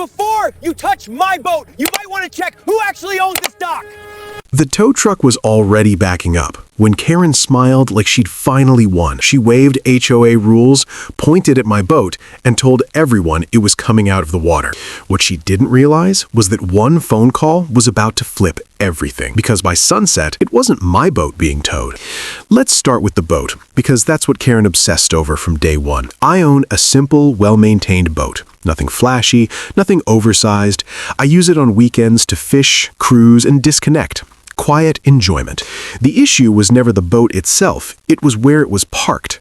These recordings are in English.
Before you touch my boat, you might want to check who actually owns this dock. The tow truck was already backing up when Karen smiled like she'd finally won. She waved HOA rules, pointed at my boat, and told everyone it was coming out of the water. What she didn't realize was that one phone call was about to flip everything, because by sunset, it wasn't my boat being towed. Let's start with the boat, because that's what Karen obsessed over from day one. I own a simple, well-maintained boat. Nothing flashy, nothing oversized. I use it on weekends to fish, cruise, and disconnect. Quiet enjoyment. The issue was never the boat itself, it was where it was parked.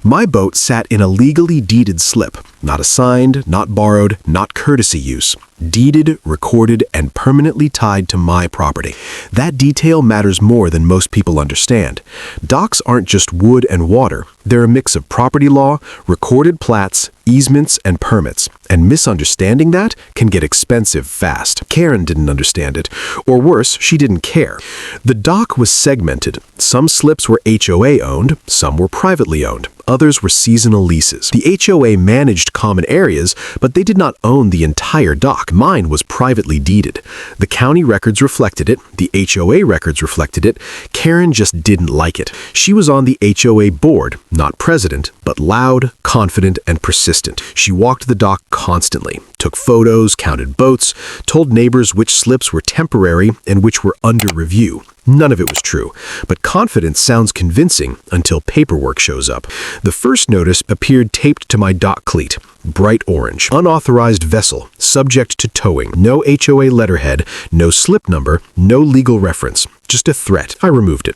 My boat sat in a legally deeded slip, not assigned, not borrowed, not courtesy use. Deeded, recorded, and permanently tied to my property. That detail matters more than most people understand. Docks aren't just wood and water. They're a mix of property law, recorded plats, easements, and permits. And misunderstanding that can get expensive fast. Karen didn't understand it. Or worse, she didn't care. The dock was segmented. Some slips were HOA-owned, some were privately owned. Others were seasonal leases. The HOA managed common areas, but they did not own the entire dock. Mine was privately deeded. The county records reflected it. The HOA records reflected it. Karen just didn't like it. She was on the HOA board, not president, but loud, confident, and persistent. She walked the dock constantly, took photos, counted boats, told neighbors which slips were temporary and which were under review. None of it was true, but confidence sounds convincing until paperwork shows up. The first notice appeared taped to my dock cleat. Bright orange. Unauthorized vessel. Subject to towing. No HOA letterhead. No slip number. No legal reference. Just a threat. I removed it.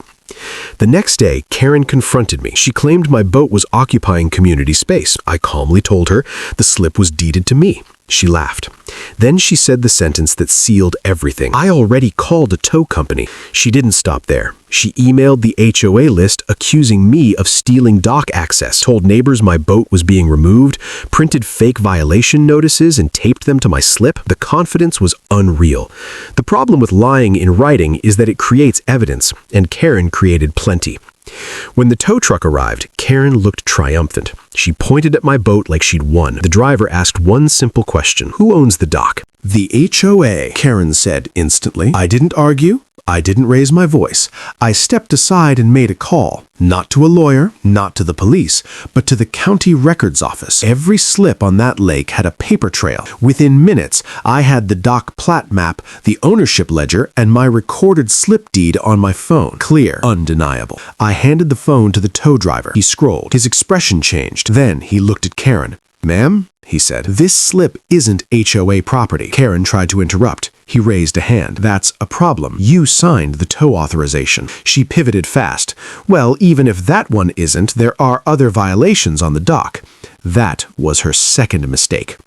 The next day, Karen confronted me. She claimed my boat was occupying community space. I calmly told her the slip was deeded to me. She laughed. Then she said the sentence that sealed everything. I already called a tow company. She didn't stop there. She emailed the HOA list accusing me of stealing dock access, told neighbors my boat was being removed, printed fake violation notices and taped them to my slip. The confidence was unreal. The problem with lying in writing is that it creates evidence, and Karen created plenty. When the tow truck arrived, Karen looked triumphant. She pointed at my boat like she'd won. The driver asked one simple question. Who owns the dock? The HOA, Karen said instantly. I didn't argue. I didn't raise my voice. I stepped aside and made a call. Not to a lawyer, not to the police, but to the county records office. Every slip on that lake had a paper trail. Within minutes, I had the dock plat map, the ownership ledger, and my recorded slip deed on my phone. Clear, undeniable. I handed the phone to the tow driver. He scrolled. His expression changed. Then he looked at Karen. Ma'am, he said, this slip isn't HOA property. Karen tried to interrupt. He raised a hand. That's a problem. You signed the tow authorization. She pivoted fast. Well, even if that one isn't, there are other violations on the dock. That was her second mistake.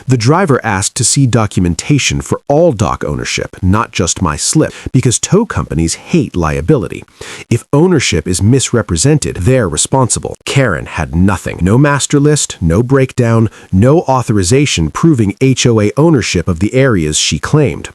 The driver asked to see documentation for all dock ownership, not just my slip, because tow companies hate liability. If ownership is misrepresented, they're responsible. Karen had nothing. No master list, no breakdown, no authorization proving HOA ownership of the areas she claimed.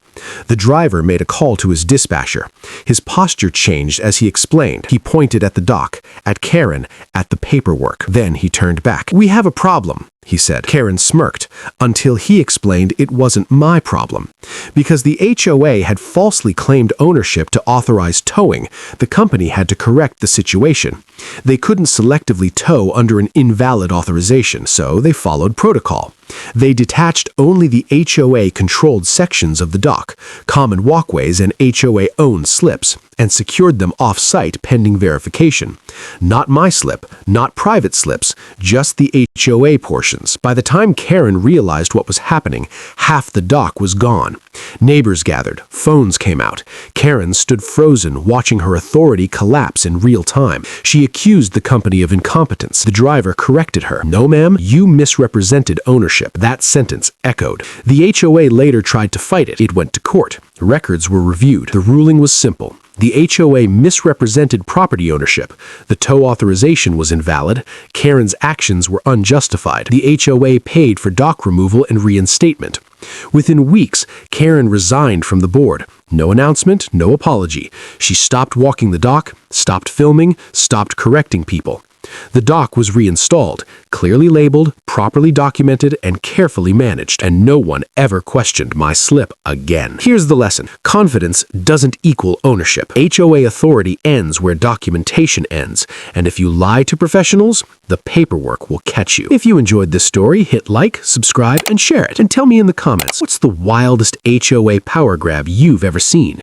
The driver made a call to his dispatcher. His posture changed as he explained. He pointed at the dock, at Karen, at the paperwork. Then he turned back. We have a problem, he said. Karen smirked, until he explained it wasn't my problem. Because the HOA had falsely claimed ownership to authorize towing, the company had to correct the situation. They couldn't selectively tow under an invalid authorization, so they followed protocol. They detached only the HOA-controlled sections of the dock, common walkways and HOA-owned slips, and secured them off-site pending verification. Not my slip, not private slips, just the HOA portions. By the time Karen realized what was happening, half the dock was gone. Neighbors gathered. Phones came out. Karen stood frozen, watching her authority collapse in real time. She accused the company of incompetence. The driver corrected her. No, ma'am, you misrepresented ownership. That sentence echoed. The HOA later tried to fight it. It went to court. Records were reviewed. The ruling was simple. The HOA misrepresented property ownership. The tow authorization was invalid. Karen's actions were unjustified. The HOA paid for dock removal and reinstatement. Within weeks, Karen resigned from the board. No announcement, no apology. She stopped walking the dock, stopped filming, stopped correcting people. The dock was reinstalled, clearly labeled, properly documented, and carefully managed, and no one ever questioned my slip again. Here's the lesson. Confidence doesn't equal ownership. HOA authority ends where documentation ends, and if you lie to professionals, the paperwork will catch you. If you enjoyed this story, hit like, subscribe, and share it. And tell me in the comments, what's the wildest HOA power grab you've ever seen?